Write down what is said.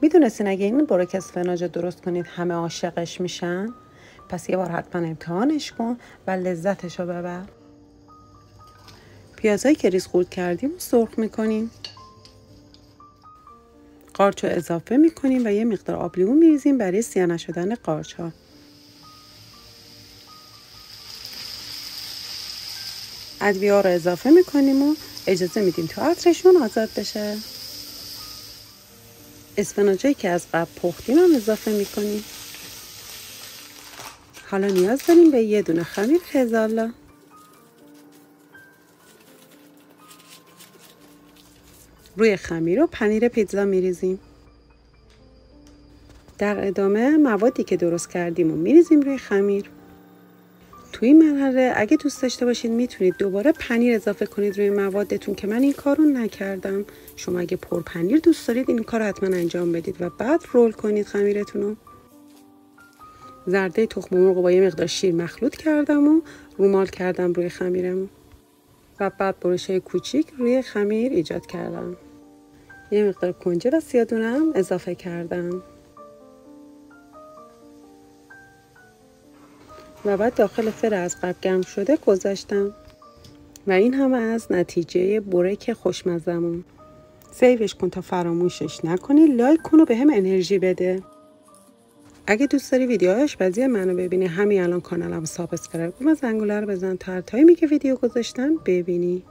میدونستین اگه این برک اسفناج درست کنید همه عاشقش میشن؟ پس یه بار حتما امتحانش کن و لذتشو ببر. پیازایی که ریز خورد کردیم سرخ میکنیم. قارچ رو اضافه میکنیم و یه مقدار آب لیمو میریزیم برای سیاه نشدن قارچ ها. ادویه ها رو اضافه میکنیم و اجازه میدیم تا عطرشون آزاد بشه. اسفناجایی که از قبل پختیم هم اضافه میکنیم. حالا نیاز داریم به یه دونه خمیر هزالا. روی خمیر رو پنیر پیتزا میریزیم. در ادامه موادی که درست کردیم رو میریزیم روی خمیر. توی این مرحله اگه دوست داشته باشید میتونید دوباره پنیر اضافه کنید روی موادتون که من این کار رو نکردم. شما اگه پر پنیر دوست دارید این کار رو حتما انجام بدید و بعد رول کنید خمیرتون رو. زرده تخم مرغ با یه مقدار شیر مخلوط کردم و رومال کردم روی خمیرم و بعد برش‌های کوچیک روی خمیر ایجاد کردم. یه مقدار کنجد و سیاه‌دونه هم اضافه کردم و بعد داخل فر از قبل گرم شده گذاشتم و این همه از نتیجه برک خوشمزمون. سیوش کن تا فراموشش نکنی. لایک کن و به هم انرژی بده. اگه دوست داری ویدیوهای آشپزی منو ببینی همین الان کانالمو سابسکرایب کن و زنگوله رو بزن تا هر تایمی که ویدیو گذاشتم ببینی.